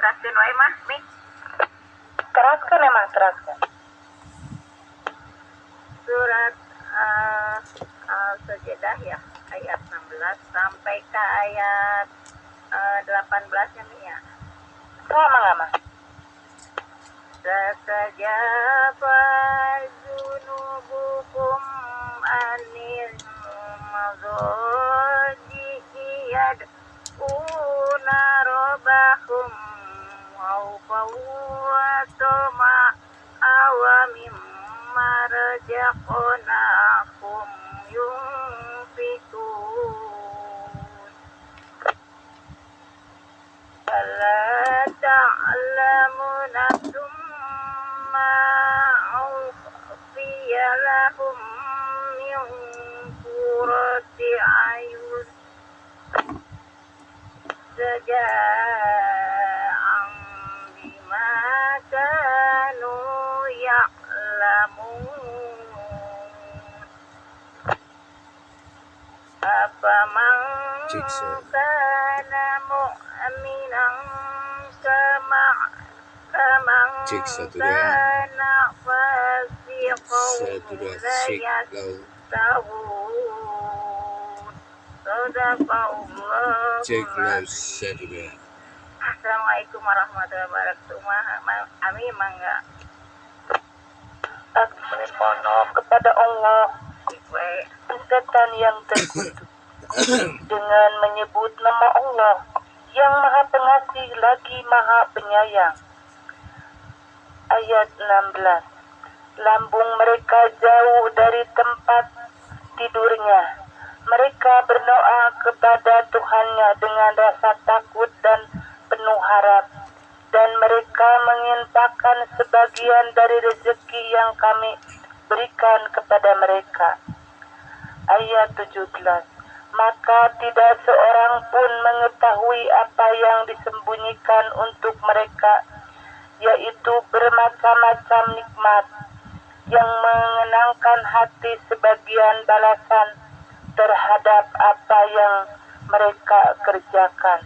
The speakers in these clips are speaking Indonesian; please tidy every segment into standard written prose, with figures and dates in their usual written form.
teraskeun wae mah, Mi. Teraskeun emang teraskeun. Surat Al-Sajdah ya, ayat 16 sampai ke ayat 18-nya Mi ya. Lama. Tatajafa junubukum anil madhaji yad'una rabbahum khawfan wa tama'an wa mimma razaqnahum yunfiqun. Fala ta'lamu nafsum ma ukhfiya lahum min qurrati a'yun jazaa'an bima kanu ya'lamun. Afaman kana mu'minan kaman kana fasiqan yastawun. Sadaqallahu. Assalamualaikum warahmatullahi wabarakatuh. Ami mangga Mohon kepada Allah tingkatan yang terkutuk dengan menyebut nama Allah yang Maha Pengasih lagi Maha Penyayang. Ayat 16. Lambung mereka jauh dari tempat tidurnya. Mereka berdoa kepada Tuhannya dengan rasa takut dan penuh harap, dan mereka menginfakkan sebagian dari rezeki yang kami berikan kepada mereka. Ayat 17. Maka tidak seorang pun mengetahui apa yang disembunyikan untuk mereka, yaitu bermacam-macam nikmat yang mengenangkan hati sebagian balasan terhadap apa yang mereka kerjakan.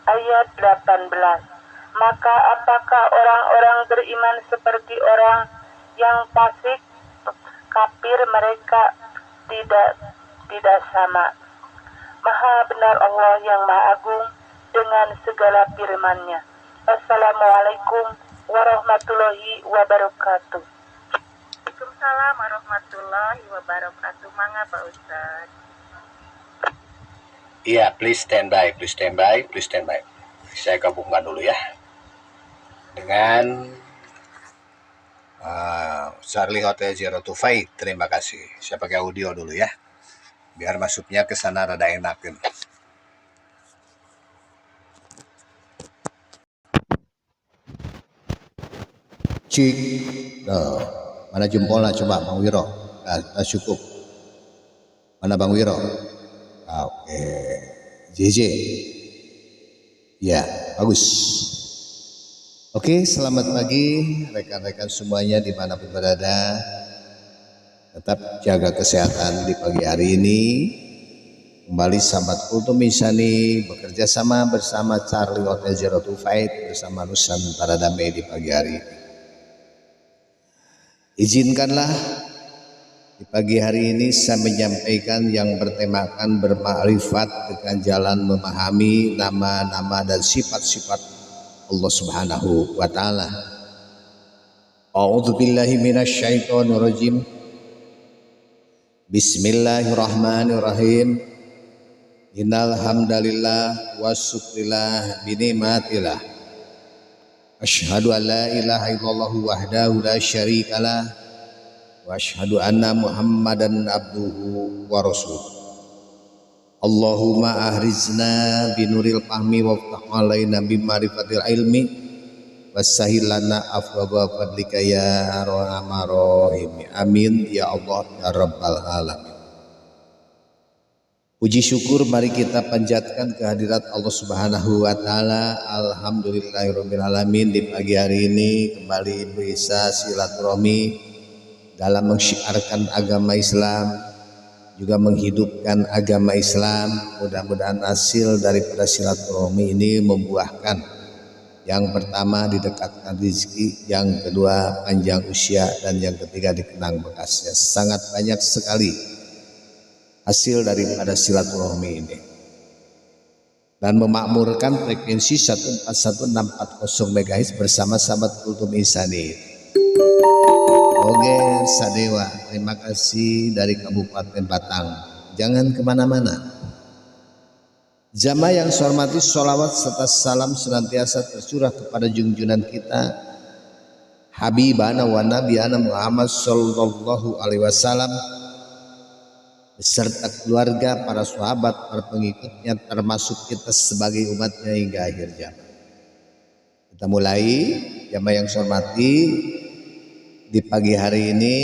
Ayat 18. Maka apakah orang-orang beriman seperti orang yang fasik, kafir? Mereka tidak sama. Maha benar Allah yang Maha Agung dengan segala firman-Nya. Assalamualaikum warahmatullahi wabarakatuh. Waalaikumsalam warahmatullahi wabarakatuh. Mangga Pak Ustaz. Iya, please stand by. Saya gabungkan dulu ya dengan Charlie Hotel 025. Terima kasih. Saya pakai audio dulu ya, biar masuknya ke sana rada enakin. Cik, mana jempolnya coba Bang Wiro? Cukup. Mana Bang Wiro? Oke, JJ. Ya, bagus. Oke, selamat pagi rekan-rekan semuanya dimanapun berada. Tetap jaga kesehatan di pagi hari ini. Kembali sahabat Kultum Insani bekerja sama bersama Charlie Hotel 025 bersama Nusantara Damai di pagi hari ini. Izinkanlah di pagi hari ini saya menyampaikan yang bertemakan bermakrifat dengan jalan memahami nama-nama dan sifat-sifat Allah Subhanahu wa taala. A'udzubillahi minasyaitonirrajim. Bismillahirrahmanirrahim. Innal hamdalillah wa syukrillah bi ni'matillah. Asyhadu an la ilaha illallah wahdahu la syarikalah wa asyhadu anna Muhammadan abduhu wa rasuluh. Allahumma ahrizna binuril fahmi waftah alaina bima'rifatil ilmi wassahil lana afwaba fadlika ya arhamar rahimin. Amin ya Allah ya rabbal alamin. Puji syukur mari kita panjatkan kehadirat Allah Subhanahu wa taala. Alhamdulillahirabbil alamin. Di pagi hari ini kembali bisa silaturahmi dalam mensyiarkan agama Islam, juga menghidupkan agama Islam. Mudah-mudahan hasil daripada silaturahmi ini membuahkan Yang pertama didekatkan rezeki, yang kedua panjang usia, dan yang ketiga dikenang bekasnya. Sangat banyak sekali hasil daripada silaturahmi ini. Dan memakmurkan frekuensi 141640 MHz bersama sahabat Kultum Insani. Oke Sadewa, terima kasih dari Kabupaten Batang. Jangan kemana-mana. Jamaah yang saya hormati, sholawat serta salam senantiasa tercurah kepada junjungan kita Habibana wa Nabiyana Muhammad sallallahu alaihi wasallam beserta keluarga, para sahabat, para pengikutnya, termasuk kita sebagai umatnya hingga akhir zaman. Kita mulai jamaah yang saya hormati di pagi hari ini,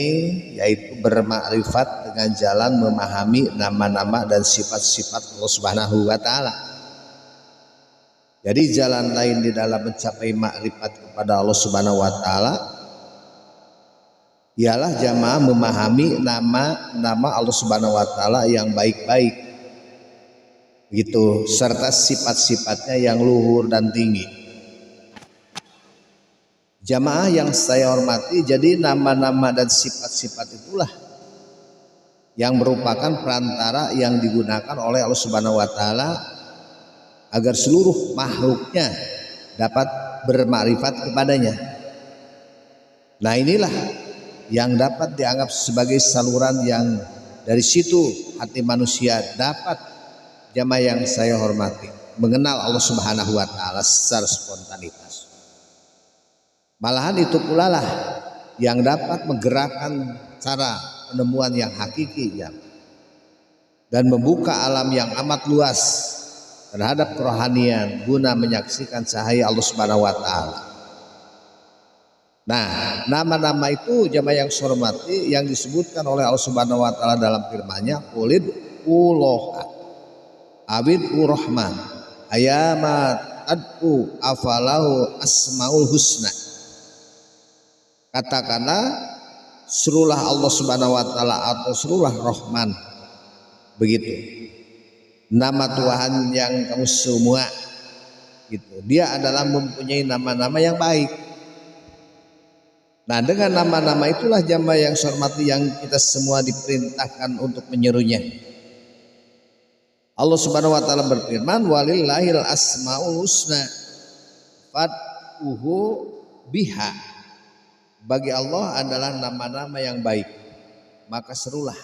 yaitu bermakrifat dengan jalan memahami nama-nama dan sifat-sifat Allah Subhanahu wa taala. Jadi jalan lain di dalam mencapai makrifat kepada Allah Subhanahu wa taala ialah jamaah memahami nama-nama Allah Subhanahu wa taala yang baik-baik. Begitu, serta sifat-sifatnya yang luhur dan tinggi. Jamaah yang saya hormati, jadi nama-nama dan sifat-sifat itulah yang merupakan perantara yang digunakan oleh Allah Subhanahu wa taala agar seluruh makhluknya dapat bermakrifat kepadanya. Nah, inilah yang dapat dianggap sebagai saluran yang dari situ hati manusia dapat, jamaah yang saya hormati, mengenal Allah Subhanahu wa taala secara spontanitas. Malahan itu pula lah yang dapat menggerakkan cara penemuan yang hakiki dan membuka alam yang amat luas terhadap kerohanian guna menyaksikan cahaya Allah Subhanahu wa taala. Nah, nama-nama itu jamaah yang saya hormati yang disebutkan oleh Allah Subhanahu wa taala dalam firman-Nya, Qulid Uloha Abid Urrahman Ayamat Ad'u Afalahu Asmaul Husna. Katakanlah, serulah Allah Subhanahu wa taala atau serulah Rahman. Begitu. Nama Tuhan yang kamu semua gitu. Dia adalah mempunyai nama-nama yang baik. Nah, dengan nama-nama itulah jamaah yang saya hormati yang kita semua diperintahkan untuk menyerunya. Allah Subhanahu wa taala berfirman, walillahil asmaul husna fad'uhu biha. Bagi Allah adalah nama-nama yang baik, maka serulah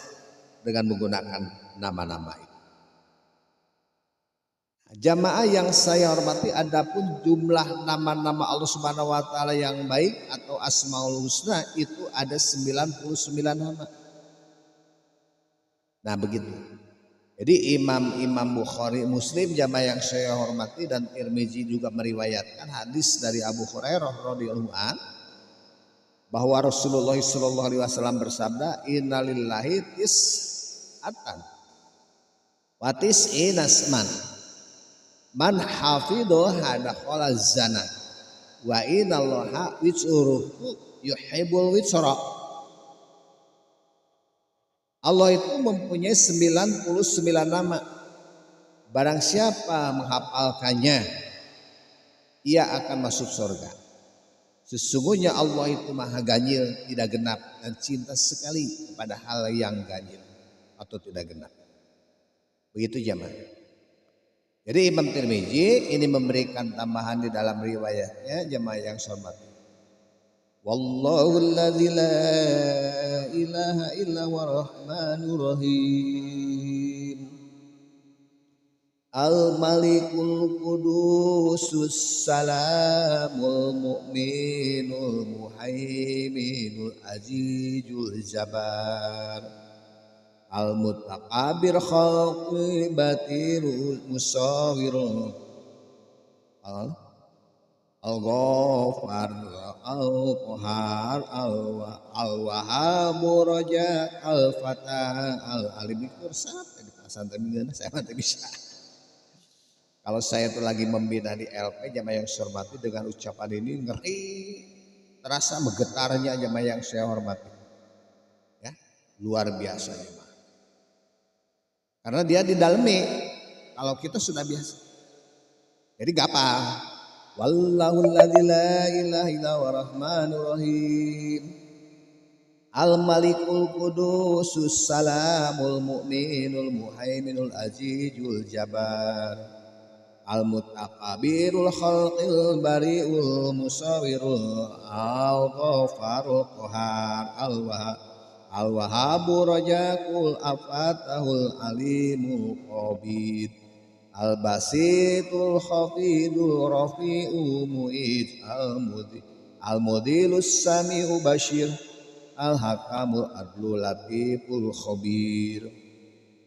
dengan menggunakan nama-nama itu. Jamaah yang saya hormati, adapun jumlah nama-nama Allah Subhanahu wa taala yang baik atau Asmaul Husna itu ada 99 nama. Nah, begitu. Jadi Imam Bukhari, Muslim, jamaah yang saya hormati, dan Tirmizi juga meriwayatkan hadis dari Abu Hurairah radhiyallahu anhu bahwa Rasulullah sallallahu alaihi wasallam bersabda, innalillahi tis'atan wa tis'ina asman man hafidhu hadakhala zana wa innallaha witsuruhu yuhibbul witsra. Allah itu mempunyai 99 nama. Barang siapa menghafalkannya, ia akan masuk surga. Sesungguhnya Allah itu maha ganjil, tidak genap, dan cinta sekali kepada hal yang ganjil atau tidak genap. Begitu jamaah. Jadi Imam Tirmizi ini memberikan tambahan di dalam riwayatnya, jamaah yang saya hormati. Wallahu alladzi la ilaha illa huwa rahmanur rahim. Al-Malikul Qudusus Salamul Mu'minul Muhaiminul Azizul Jabbar Al-Mutaqabir Khalqi Batirul Musawirul Al-Ghafar Al-Qahar Al-Wahhab Raja Al-Fatah Al-Alim. Itu siapa di pesantren ini? Saya nanti bisa. Kalau saya itu lagi membina di LP, jamaah yang saya hormati, dengan ucapan ini ngeri, terasa menggetarnya jamaah yang saya hormati. Ya, luar biasa jamaah. Karena dia didalami, kalau kita sudah biasa. Jadi gak apa, Wallahu alladzi la ilaha illa huwa rahmanur rahim. Al-Malikul Qudusus Salamul Mu'minul Muhaiminul Azizul Jabbar. Al-Mutaqabirul Khalqil Bari'ul Musawwirul Al-Ghafarul Qahar. Al-Wahhabur Rajakul Afatahul Alimul Qabid. Al-Basitul Khafidul Rafi'u Mu'id. Al-Mudilus Sami'u Bashir. Al-Hakamul Adlul Latiful Khabir.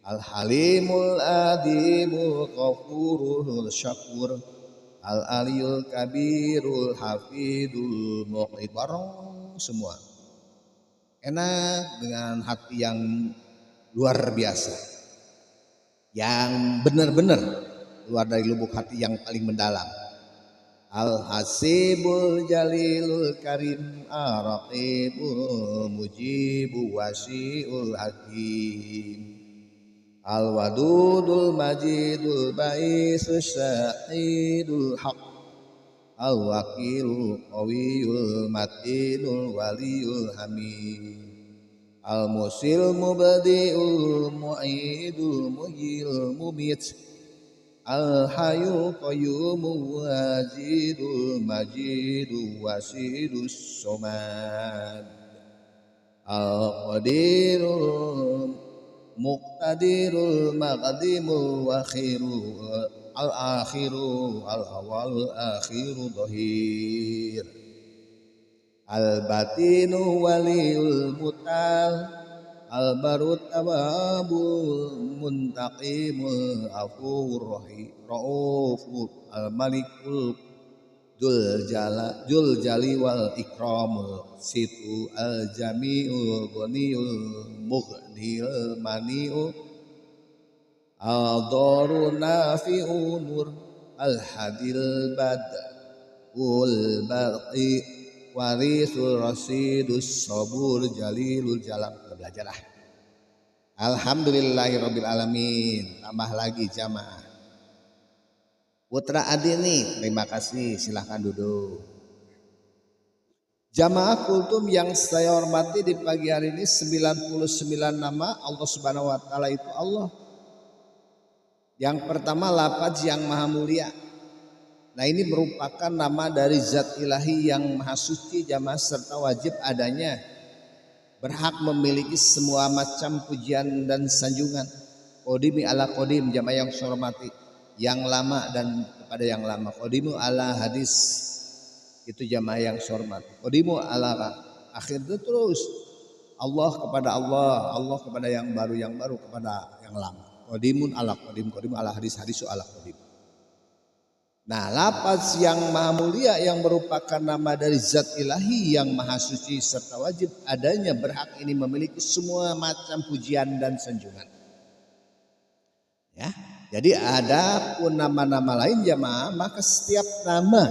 Al-Halimul Adimul Ghafurul Syakur. Al-Aliyul Kabirul Hafidul Muqid. Bareng semua enak dengan hati yang luar biasa, yang benar-benar keluar dari lubuk hati yang paling mendalam. Al-Hasibul Jalilul Karim. Ar-Raqibul Mujibu Wasi'ul Hakim. Al-Wadudul Majidul Ba'isus Sa'idul Haq. Al-Wakilul Qawiyul Matinul Waliyul Hamid. Al-Musil Mubadi'ul Mu'idul Muhyil Mumit. Al-Hayyul Qayyumul Wajidul Majidul Wasidus Somad. Al-Qadirul Muqtadirul Maqdimul Wakhirul Al-Akhiru Al-Awwalul Akhiru Dhahir. Al-Batinu Waliyul Mutal. Al-Barut Tawabul Muntaqimul Afur Ra'ufur. Al-Malikul Jul Jali wal Ikramul Situ. Al-Jami'ul Ghaniyul Mughnil Mani'u. Al-Daru Nafi'u Nur. Al-Hadil Bad'ul Baqi. Warisul Rasidus Sabur Jalilul Jalam. Kita belajar lah. Alhamdulillahirabbil alamin. Tambah lagi jamaah. Putra Adi nih, terima kasih, silahkan duduk. Jamaah kultum yang saya hormati di pagi hari ini, 99 nama Allah Subhanahu wa taala itu Allah. Yang pertama lafaz yang maha mulia. Nah ini merupakan nama dari zat ilahi yang maha suci jamaah, serta wajib adanya, berhak memiliki semua macam pujian dan sanjungan. Qodimi ala qodim, jamaah yang saya hormati, yang lama dan kepada yang lama. Qodimu ala hadis, itu jamaah yang saya hormati. Qodimu ala akhir itu terus Allah kepada Allah, Allah kepada yang baru kepada yang lama. Qodimun ala qodim, qodimu ala hadis, hadisu ala qodim. Nah, lafaz yang maha mulia yang merupakan nama dari zat ilahi yang maha suci serta wajib adanya, berhak ini memiliki semua macam pujian dan sanjungan. Ya, jadi ada pun nama-nama lain jamaah, maka setiap nama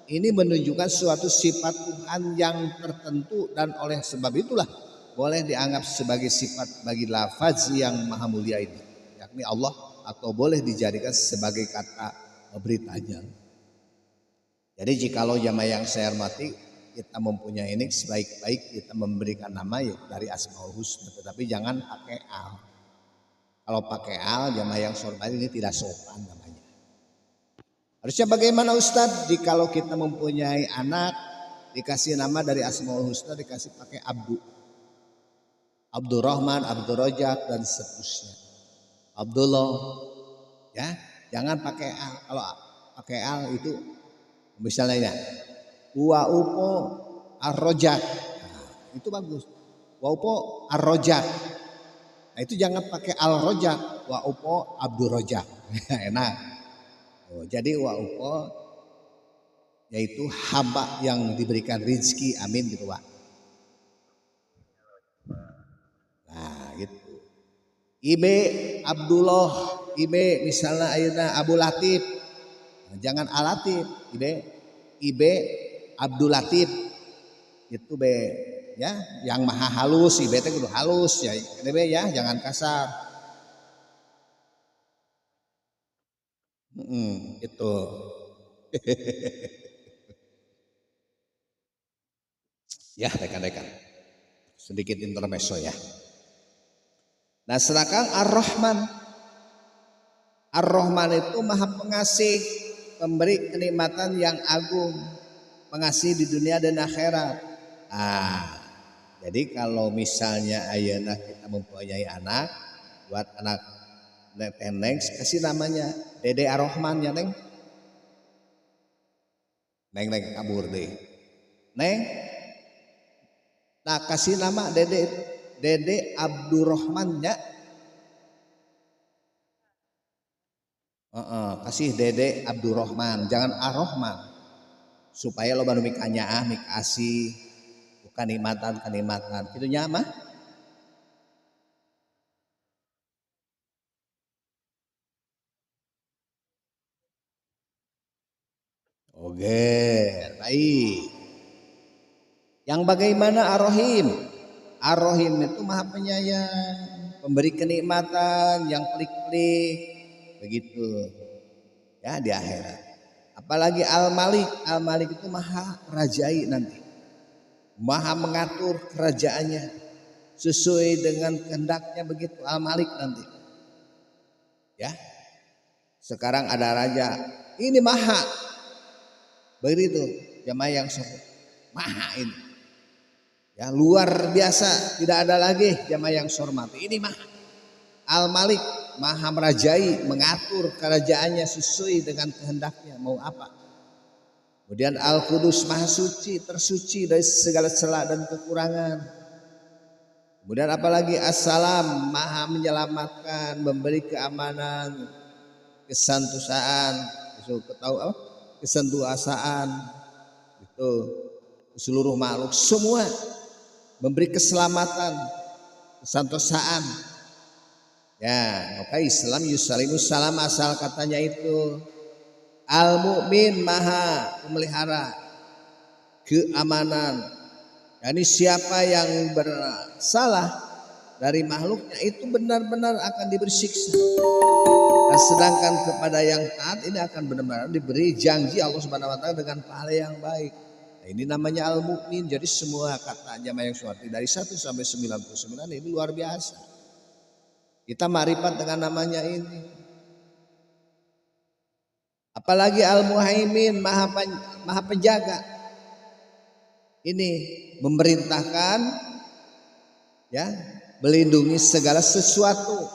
ini menunjukkan suatu sifat Tuhan yang tertentu, dan oleh sebab itulah boleh dianggap sebagai sifat bagi lafaz yang maha mulia ini, yakni Allah, atau boleh dijadikan sebagai kata beritanya. Jadi jikalau jamaah yang saya hormati, kita mempunyai ini, sebaik-baik kita memberikan nama ya dari Asmaul Husna, tetapi jangan pakai al. Kalau pakai al, jamaah yang saya hormati, ini tidak sopan namanya. Harusnya bagaimana Ustadz? Jikalau kita mempunyai anak, dikasih nama dari Asmaul Husna, dikasih pakai Abdu, Abdurrahman, Abdul Rojak, dan seterusnya. Abdullah, ya. Jangan pakai al. Kalau pakai al itu misalnya wa upo ar-rojak, nah, itu bagus. Wa upo ar-rojak, nah itu jangan pakai al-rojak. Wa upo Abdul Rojak, enak. Jadi wa upo yaitu hamba yang diberikan rezeki, amin gitu Pak. Nah gitu. Ibe Abdullah, Ibe misalnya ayeuna Abu Latif, jangan Alatif, Ibe Abdul Latif, itu be ya, yang maha halus, Ibe teh kudu halus ya, Ibe ya, jangan kasar. Itu. Ya rekan-rekan, sedikit intermezzo ya. Nah sedangkan Ar-Rahman, Ar-Rahman itu maha pengasih, pemberi kenikmatan yang agung, pengasih di dunia dan akhirat. Jadi kalau misalnya ayeuna kita mempunyai anak, buat anak Neng kasih namanya Dede Ar-Rahman ya Neng. Neng kabur deh. Neng, nah kasih nama Dede Abdurrahman ya. Kasih Dede Abdurrahman, jangan Ar-Rahman. Supaya lo baru mikanya mikasih, bukan kenikmatan. Itu nyama. Oke, baik. Yang bagaimana Ar-Rahim? Ar-Rahim itu maha penyayang, pemberi kenikmatan yang pelik-pelik, begitu. Ya di akhirat. Apalagi Al-Malik, Al-Malik itu maha rajai nanti. Maha mengatur kerajaannya sesuai dengan kehendaknya begitu Al-Malik nanti. Ya. Sekarang ada raja, ini maha. Begitu jamaah yang maha ini. Ya, luar biasa, tidak ada lagi jamaah yang hormati. Ini maha. Al-Malik maha merajai, mengatur kerajaannya sesuai dengan kehendaknya mau apa. Kemudian Al-Qudus maha suci, tersuci dari segala celah dan kekurangan. Kemudian apalagi As-Salam maha menyelamatkan, memberi keamanan, kesantusan, kesentuasaan itu seluruh makhluk semua memberi keselamatan, kesantosaan. Ya, maka Islam yusalimus salam asal katanya itu Al-Mu'min maha memelihara keamanan. Yani siapa yang bersalah dari makhluknya itu benar-benar akan diberi siksa. Dan sedangkan kepada yang taat ini akan benar-benar diberi janji Allah Subhanahu wa taala dengan pahala yang baik. Nah, ini namanya Al-Mu'min. Jadi semua kata jamaah yang suarti dari 1 sampai 99 ini luar biasa. Kita marifat dengan namanya ini. Apalagi Al-Muhaimin maha penjaga. Ini memerintahkan ya, melindungi segala sesuatu.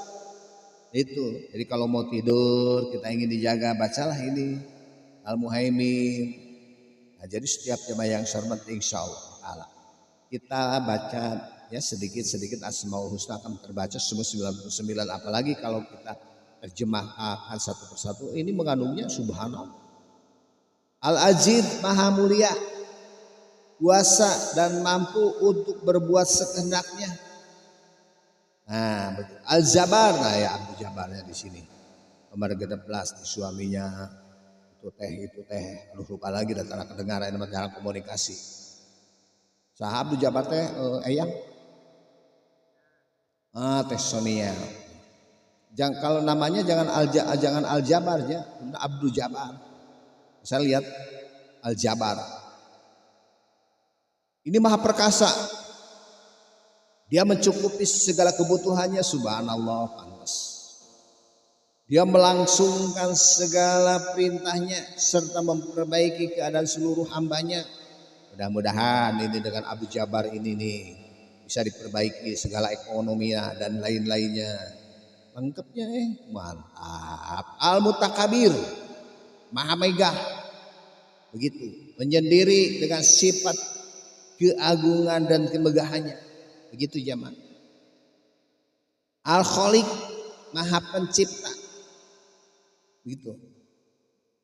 Itu. Jadi kalau mau tidur, kita ingin dijaga, bacalah ini Al-Muhaimin. Nah, jadi setiap jemaah yang hormat insyaallah kita baca ya sedikit-sedikit Asmaul Husna akan terbaca semua 99, apalagi kalau kita terjemahkan satu persatu ini mengandungnya subhanallah. Al-Aziz maha mulia, kuasa dan mampu untuk berbuat sekehendaknya. Nah, Al-Jabar, nah ya Abdul Jabarnya di sini. Nomor 16 di suaminya itu teh, aduh lupa lagi dan cara kedengaran dan cara komunikasi. Sahab Abdul Jabar teh eyang. Teh Sonia. Kalau namanya jangan Al-Jabar ya, Abdul Jabar. Saya lihat Al-Jabar. Ini maha perkasa. Dia mencukupi segala kebutuhannya, subhanallah, pantas. Dia melangsungkan segala perintahnya serta memperbaiki keadaan seluruh hambanya. Mudah-mudahan ini dengan Abu Jabar ini nih bisa diperbaiki segala ekonominya dan lain-lainnya. Lengkapnya mantap. Al-Mutakabir, maha megah. Begitu, menyendiri dengan sifat keagungan dan kemegahannya. Begitu jamaah. Al-Khaliq maha pencipta. Begitu.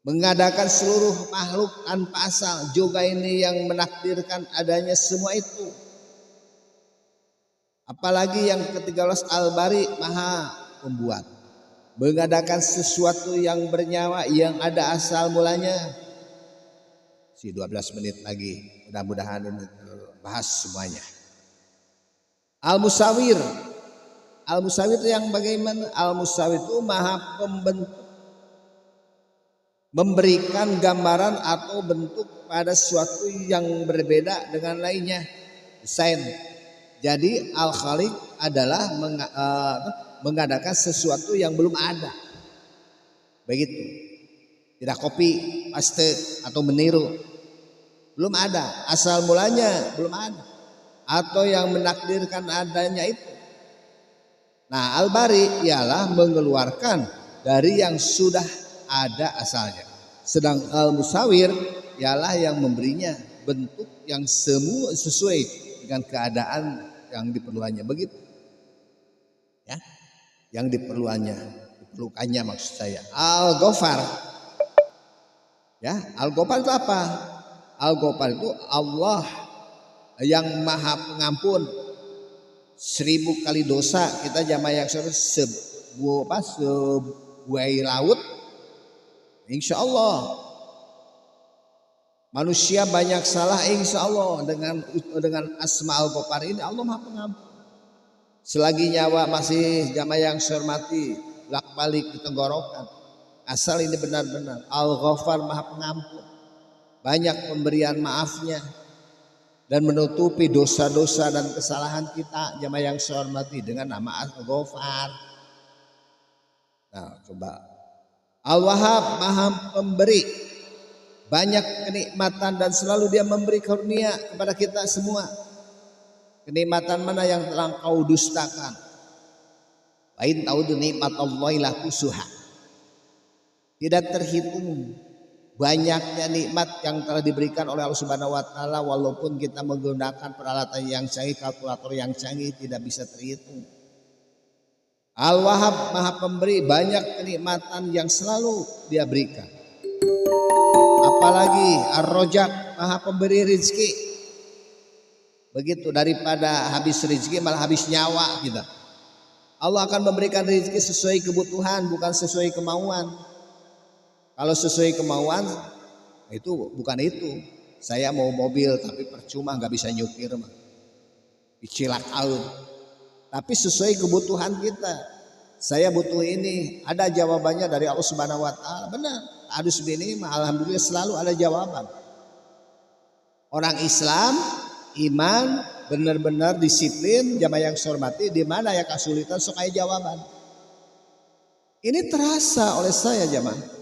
Mengadakan seluruh makhluk tanpa asal. Juga ini yang menakdirkan adanya semua itu. Apalagi yang ke-13 Al-Bari maha pembuat. Mengadakan sesuatu yang bernyawa yang ada asal mulanya. 12 menit lagi. Mudah-mudahan ini terbahas semuanya. Al-Musawir. Al-Musawir itu yang bagaimana? Al-Musawir itu maha pembentuk, memberikan gambaran atau bentuk pada sesuatu yang berbeda dengan lainnya, desain. Jadi Al-Khaliq adalah mengadakan sesuatu yang belum ada, begitu. Tidak copy paste atau meniru, belum ada, asal mulanya belum ada, atau yang menakdirkan adanya itu. Nah, Al-Bari ialah mengeluarkan dari yang sudah ada asalnya. Sedang Al-Musawwir ialah yang memberinya bentuk yang semua sesuai dengan keadaan yang diperlukannya, begitu. Ya, yang diperlukannya maksud saya. Al-Ghafar. Ya, Al-Ghafar itu apa? Al-Ghafar itu Allah yang Maha Pengampun. 1000 kali dosa kita jamaah yang sebuah laut, insya Allah. Manusia banyak salah, insya Allah dengan asma Al-Ghafar ini Allah Maha Pengampun. Selagi nyawa masih jamaah yang saya hormati, bolak-balik di tenggorokan, asal ini benar-benar Al-Ghafar Maha Pengampun, banyak pemberian maafnya dan menutupi dosa-dosa dan kesalahan kita jamaah yang saya hormati dengan nama Al-Ghafar. Nah, coba Al-Wahhab Maha Pemberi, banyak kenikmatan dan selalu Dia memberi karunia kepada kita semua. Kenikmatan mana yang telah kau dustakan? Wa in ta'udu nikmatallahi la tusuha. Tidak terhitung banyaknya nikmat yang telah diberikan oleh Allah Subhanahu wa taala, walaupun kita menggunakan peralatan yang canggih, kalkulator yang canggih, tidak bisa terhitung. Al-Wahhab Maha Pemberi, banyak kenikmatan yang selalu Dia berikan. Apalagi Ar-Razzaq Maha Pemberi rezeki. Begitu, daripada habis rezeki malah habis nyawa kita. Allah akan memberikan rezeki sesuai kebutuhan, bukan sesuai kemauan. Kalau sesuai kemauan itu bukan itu. Saya mau mobil tapi percuma, nggak bisa nyupir mah. Dicilak out. Tapi sesuai kebutuhan kita. Saya butuh ini, ada jawabannya dari Allah Subhanahu wa taala. Benar. Harus begini mah alhamdulillah selalu ada jawaban. Orang Islam iman benar-benar disiplin jamaah yang saya hormati, di mana ya kesulitan sok aya jawaban. Ini terasa oleh saya jamaah.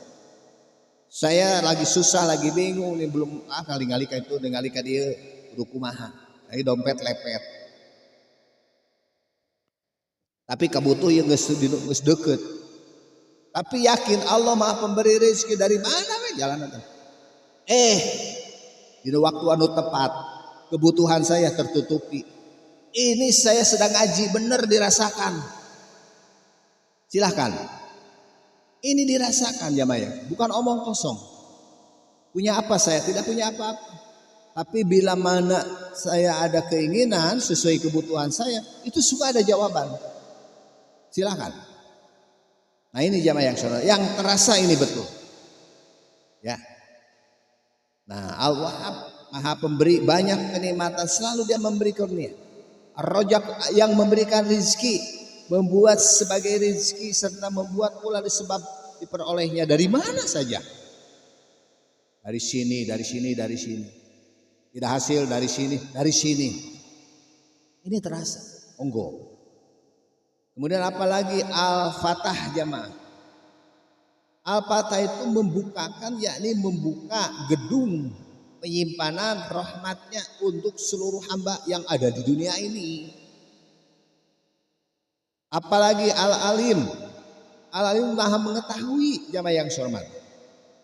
Saya lagi susah, lagi bingung nih, belum ngali-ngali ka itu, ngali ka dieu kudu kumaha. Lagi dompet lepet. Tapi kabutuh yang geus deukeut. Tapi yakin Allah Maha Pemberi rezeki, dari mana we jalan eta. Di waktu anu tepat kebutuhan saya tertutupi. Ini saya sedang ngaji, benar dirasakan. Silahkan. Ini dirasakan jamaah, bukan omong kosong. Punya apa saya? Tidak punya apa-apa. Tapi bila mana saya ada keinginan sesuai kebutuhan saya, itu suka ada jawaban. Silahkan. Nah ini jamaah yang terasa ini betul. Ya. Nah Al-Wahhab Maha Pemberi, banyak kenikmatan selalu Dia memberi karunia. Ar-Razzaq yang memberikan rezeki, membuat sebagai rezeki serta membuat pula disebab diperolehnya dari mana saja. Dari sini, dari sini, dari sini. Tidak hasil dari sini, dari sini. Ini terasa. Monggo. Kemudian apalagi Al-Fatah jamaah. Al-Fatah itu membukakan, yakni membuka gedung penyimpanan rahmatnya untuk seluruh hamba yang ada di dunia ini. Apalagi Al-Alim. Al-Alim Maha mengetahui jamaah yang hormat,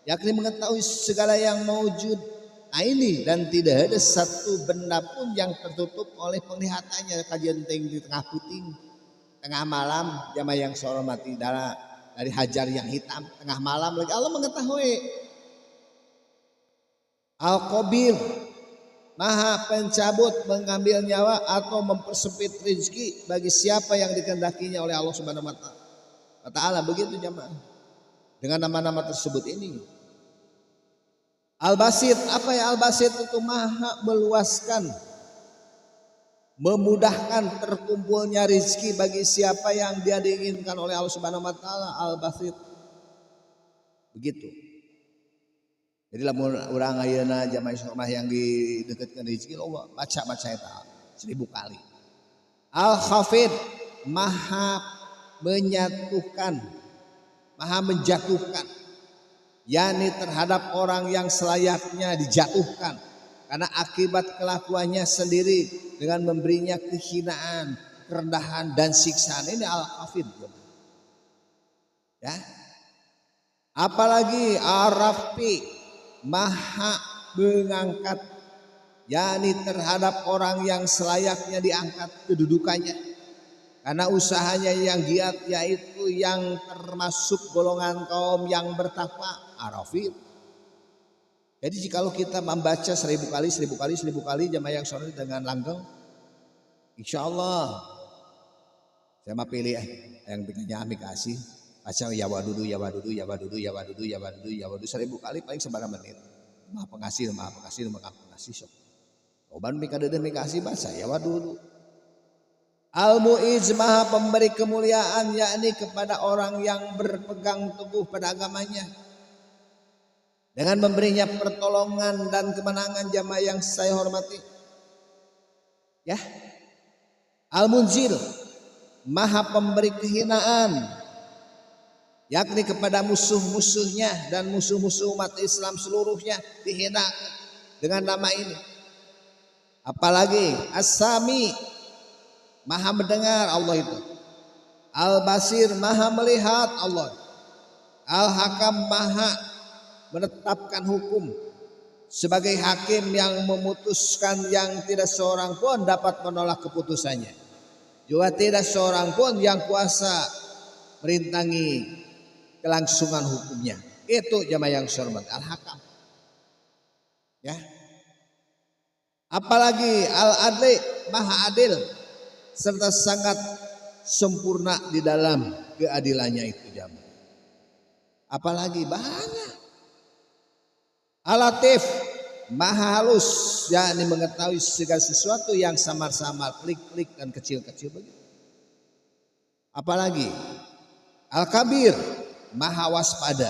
yakni mengetahui segala yang maujud. Nah ini, dan tidak ada satu benda pun yang tertutup oleh penglihatannya. Kajian di tengah puting, tengah malam jamaah yang hormati, dari hajar yang hitam tengah malam lagi Allah mengetahui. Al-Qabir Maha pencabut, mengambil nyawa atau mempersempit rezeki bagi siapa yang dikehendakinya oleh Allah Subhanahu wa taala. Begitu jamaah. Dengan nama-nama tersebut ini. Al-Basit, apa ya Al-Basit itu? Maha meluaskan, memudahkan terkumpulnya rezeki bagi siapa yang Dia diinginkan oleh Allah Subhanahu wa taala. Al-Basit. Begitu. Jadi lamun urang ayeuna jamaah istiqomah yang didekatkeun rezeki Allah baca eta 1000 kali. Al-Khafid maha menyatukan, maha menjatuhkan, yakni terhadap orang yang selayaknya dijatuhkan karena akibat kelakuannya sendiri dengan memberinya kehinaan, kerendahan dan siksaan. Ini Al-Khafid. Ya. Apalagi Ar-Rafi maha mengangkat, yakni terhadap orang yang selayaknya diangkat kedudukannya karena usahanya yang giat, yaitu yang termasuk golongan kaum yang bertakwa. Arafid. Jadi jika kita membaca 1000 kali jamaah yang sholat dengan langgeng, insya Allah saya mah pilih yang bikinnya amik kasih baca ya wadudu 1000 kali paling sebarang menit. Maha pengasih sok. Oban mikadeudeun mikasih baca ya wadudu. Al-Mu'iz maha pemberi kemuliaan, yakni kepada orang yang berpegang teguh pada agamanya dengan memberinya pertolongan dan kemenangan. Jamaah yang saya hormati, ya. Al-Munzil maha pemberi kehinaan, yakni kepada musuh-musuhnya dan musuh-musuh umat Islam seluruhnya dihina dengan nama ini. Apalagi As-Sami maha mendengar, Allah itu. Al-Basir maha melihat, Allah. Al-Hakam maha menetapkan hukum sebagai hakim yang memutuskan yang tidak seorang pun dapat menolak keputusannya. Juga tidak seorang pun yang kuasa merintangi kelangsungan hukumnya. Itu jamaah yang hormat, Al-Hakam. Ya. Apalagi Al-Adli maha adil serta sangat sempurna di dalam keadilannya itu jamaah. Apalagi banyak. Al-Latif maha halus, yakni mengetahui segala sesuatu yang samar-samar, klik-klik dan kecil-kecil begitu. Apalagi Al-Kabir maha waspada.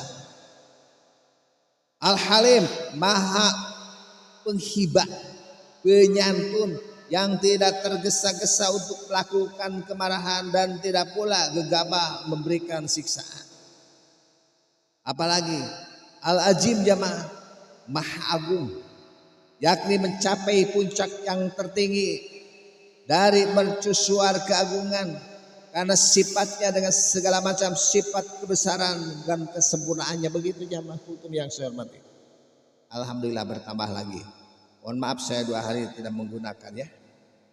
Al-Halim maha penghibah, penyantun yang tidak tergesa-gesa untuk melakukan kemarahan dan tidak pula gegabah memberikan siksaan. Apalagi Al-Ajim jamaah maha agung, yakni mencapai puncak yang tertinggi dari mercusuar keagungan karena sifatnya dengan segala macam sifat kebesaran dan kesempurnaannya. Begitu jamaah hukum yang saya hormati. Alhamdulillah bertambah lagi. Mohon maaf saya 2 hari tidak menggunakan ya.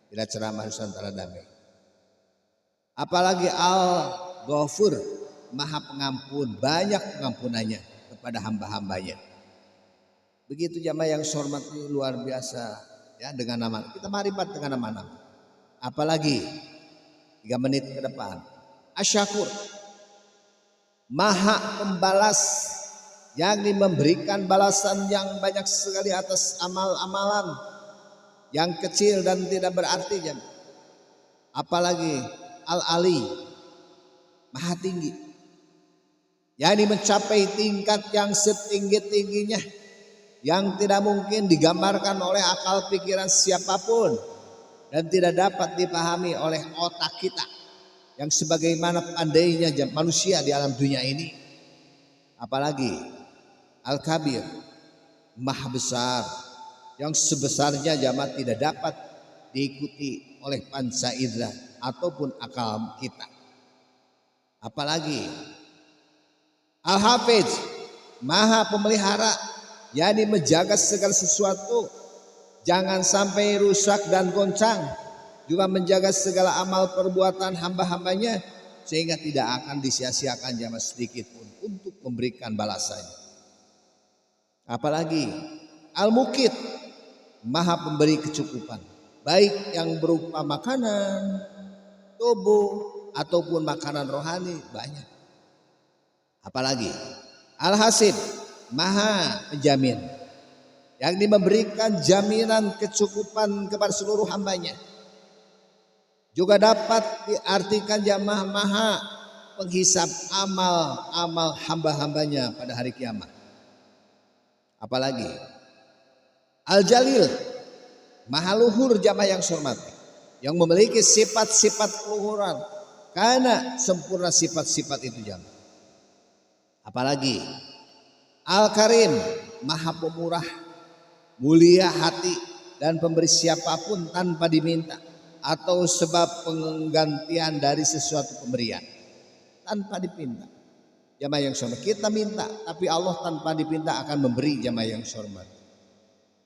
Tidak ceramah Nusantara Damai. Apalagi Al-Ghafur maha pengampun, banyak pengampunannya kepada hamba-hambanya. Begitu jamaah yang saya hormati, luar biasa ya dengan nama. Kita marifat dengan nama-nama. Apalagi 3 menit ke depan. Asyakur maha pembalas, yakni memberikan balasan yang banyak sekali atas amal-amalan yang kecil dan tidak berarti jamaah. Apalagi Al-Ali maha tinggi, yakni mencapai tingkat yang setinggi-tingginya yang tidak mungkin digambarkan oleh akal pikiran siapapun dan tidak dapat dipahami oleh otak kita yang sebagaimana pandainya manusia di alam dunia ini. Apalagi Al-Kabir maha besar yang sebesarnya jamaah tidak dapat diikuti oleh panca indera ataupun akal kita. Apalagi Al-Hafiz maha pemelihara, yakni menjaga segala sesuatu jangan sampai rusak dan goncang, juga menjaga segala amal perbuatan hamba-hambanya sehingga tidak akan disia-siakan jamaah sedikit pun untuk memberikan balasannya. Apalagi Al-Muqit maha pemberi kecukupan, baik yang berupa makanan, tubuh ataupun makanan rohani banyak. Apalagi Al-Hasib maha penjamin, yakni memberikan jaminan kecukupan kepada seluruh hambanya. Juga dapat diartikan jamaah maha penghisab amal-amal hamba-hambanya pada hari kiamat. Apalagi Al-Jalil, maha luhur jamaah yang saya hormati, yang memiliki sifat-sifat keluhuran, karena sempurna sifat-sifat itu jamaah. Apalagi Al-Karim, maha pemurah, mulia hati dan pemberi siapapun tanpa diminta atau sebab penggantian dari sesuatu pemberian tanpa dipinta. Jamaah yang hormat, kita minta tapi Allah tanpa dipinta akan memberi. Jamaah yang hormat,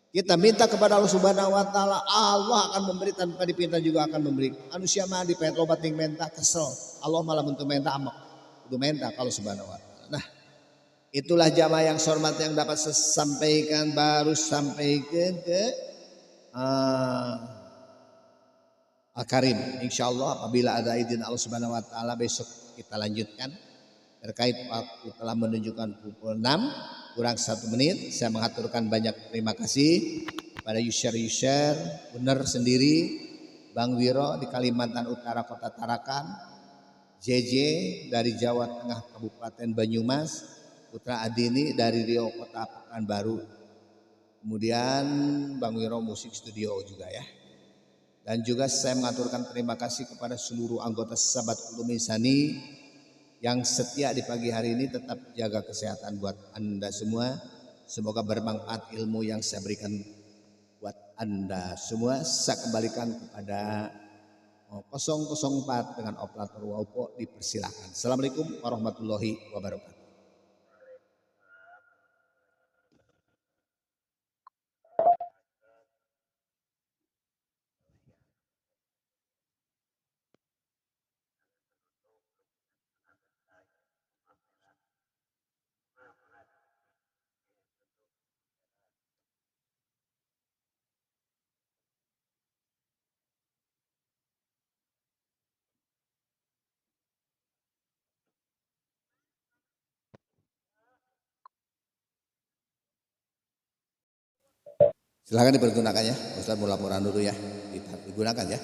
kita minta kepada Allah Subhanahu wa taala, Allah akan memberi tanpa dipinta juga akan memberi. Manusia mah dipet loba ting menta kesel, Allah malah untuk menta amak kudu menta kalau Subhanahu wa taala. Nah, itulah jamaah yang hormat yang dapat saya sampaikan, baru sampaikan ke Al-Karim. Insyaallah apabila ada izin Allah Subhanahu wa taala besok kita lanjutkan terkait waktu telah menunjukkan pukul 6 kurang 1 menit. Saya mengaturkan banyak terima kasih pada user benar sendiri, Bang Wiro di Kalimantan Utara Kota Tarakan, JJ dari Jawa Tengah Kabupaten Banyumas, Putra Adini dari Riau Kota Pekanbaru, kemudian Bang Wiro Musik Studio juga ya. Dan juga saya mengaturkan terima kasih kepada seluruh anggota Sahabat Ulumi Sani yang setia di pagi hari ini. Tetap jaga kesehatan buat Anda semua. Semoga bermanfaat ilmu yang saya berikan buat Anda semua. Saya kembalikan kepada 004 dengan operator Waupo, dipersilakan. Assalamualaikum warahmatullahi wabarakatuh. Silakan dipergunakan ya, Ustaz mau laporan dulu ya, digunakan ya.